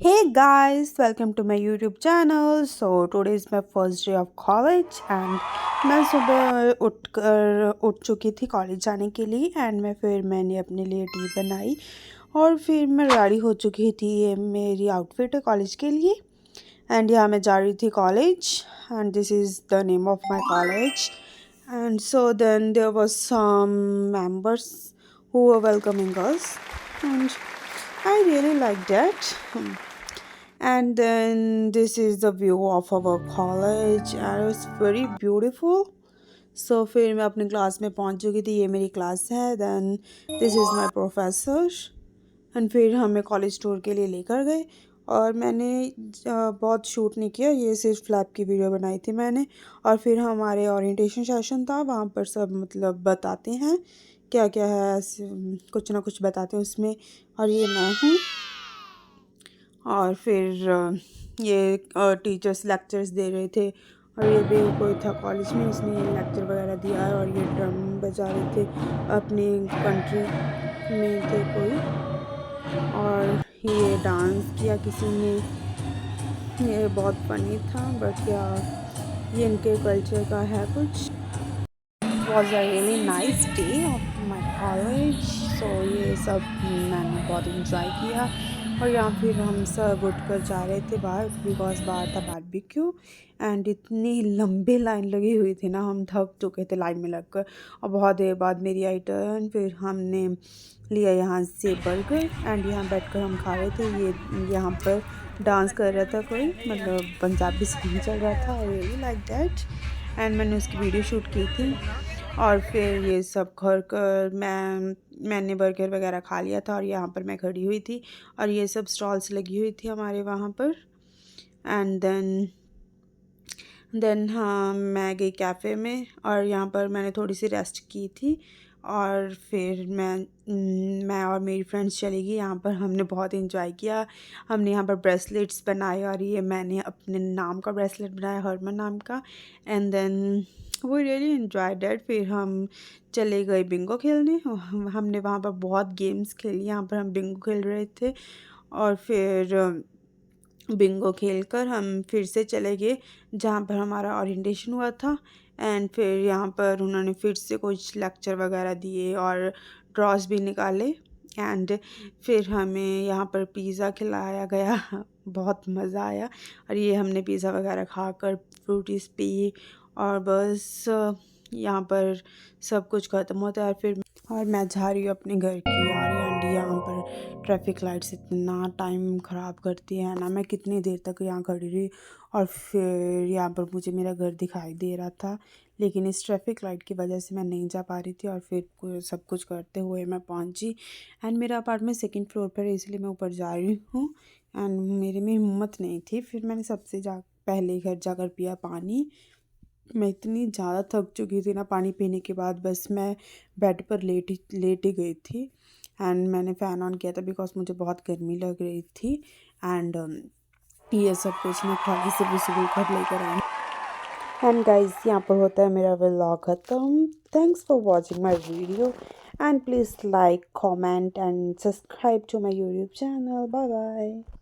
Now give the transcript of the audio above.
Hey guys, welcome to my YouTube channel. So today is my first day of college and मैं सुबह उठ चुकी थी college जाने के लिए एंड मैंने अपने लिए टी बनाई और फिर मैं रेडी हो चुकी थी। ये मेरी आउटफिट है कॉलेज के लिए एंड यहाँ मैं जा रही थी college and this is the name of my college and so then there was some members who were welcoming us and I really liked that. And then this is the view of our college and it's very beautiful. So फिर मैं अपनी class में पहुंच चुकी थी। ये मेरी class है। Then this is my professor and फिर हमें कॉलेज टूर के लिए लेकर गए और मैंने बहुत शूट नहीं किया, ये सिर्फ लैब की वीडियो बनाई थी मैंने। और फिर हमारे ओरिएंटेशन सेशन था, वहाँ पर सब मतलब बताते हैं क्या क्या है, कुछ ना कुछ बताते हैं उसमें। और ये मैं हूँ और फिर ये टीचर्स लेक्चर्स दे रहे थे और ये भी कोई था कॉलेज में, उसने ये लेक्चर वगैरह दिया है और ये ड्रम बजा रहे थे, अपनी कंट्री में थे कोई। और ये डांस किया किसी ने, ये बहुत फनी था बट यार ये इनके कल्चर का है कुछ। Was a really nice day of my college. So ये सब मैंने बहुत इंजॉय किया और यहाँ फिर हम सब उठ कर जा रहे थे बाहर बिकॉज बाहर था बारबेक्यू एंड इतनी लंबी लाइन लगी हुई थी ना, हम थक चुके थे लाइन में लगकर। और बहुत देर बाद मेरी आई टर्न, फिर हमने लिया यहाँ से बर्गर एंड यहाँ बैठकर हम खा रहे थे। ये यहाँ पर डांस कर रहा था कोई, मतलब पंजाबी सॉन्ग चल रहा था। I really like that and मैंने उसकी वीडियो शूट की थी। और फिर ये सब घर कर मैंने बर्गर वगैरह खा लिया था और यहाँ पर मैं खड़ी हुई थी और ये सब स्टॉल्स लगी हुई थी हमारे वहाँ पर। एंड देन हाँ मैं गई कैफ़े में और यहाँ पर मैंने थोड़ी सी रेस्ट की थी और फिर मैं और मेरी फ्रेंड्स चली गई। यहाँ पर हमने बहुत इंजॉय किया। हमने यहाँ पर ब्रेसलेट्स बनाए और ये मैंने अपने नाम का ब्रेसलेट बनाया, हरमन नाम का। एंड देन वो रियली इन्जॉय डैट। फिर हम चले गए बिंगो खेलने। हमने वहाँ पर बहुत गेम्स खेली। यहाँ पर हम बिंगो खेल रहे थे और फिर बिंगो खेलकर हम फिर से चले गए जहाँ पर हमारा ओरिएंटेशन हुआ था। एंड फिर यहाँ पर उन्होंने फिर से कुछ लेक्चर वगैरह दिए और ड्रॉस भी निकाले एंड फिर हमें यहाँ पर पिज़्ज़ा खिलाया गया। बहुत मज़ा आया और ये हमने पिज़्ज़ा वगैरह खाकर फ्रूटीज पी और बस यहाँ पर सब कुछ ख़त्म होता है। फिर और मैं जा रही हूँ अपने घर की यार। एंड यहाँ पर ट्रैफिक लाइट्स इतना टाइम ख़राब करती है ना, मैं कितनी देर तक यहाँ खड़ी रही और फिर यहाँ पर मुझे मेरा घर दिखाई दे रहा था लेकिन इस ट्रैफिक लाइट की वजह से मैं नहीं जा पा रही थी। और फिर सब कुछ करते हुए मैं पहुँची एंड मेरा अपार्टमेंट सेकंड फ्लोर पर है इसलिए मैं ऊपर जा रही हूँ एंड मेरे में हिम्मत नहीं थी। फिर मैंने सबसे पहले घर जाकर पिया पानी। मैं इतनी ज़्यादा थक चुकी थी ना, पानी पीने के बाद बस मैं बेड पर लेट ही गई थी एंड मैंने फ़ैन ऑन किया था बिकॉज मुझे बहुत गर्मी लग रही थी। एंड ये सब कुछ मैं खाली से सुबह घर लेकर आई। एंड गाइस यहाँ पर होता है मेरा व्लॉग ख़त्म। Thanks for watching my video and please like comment and subscribe to my YouTube channel. Bye bye.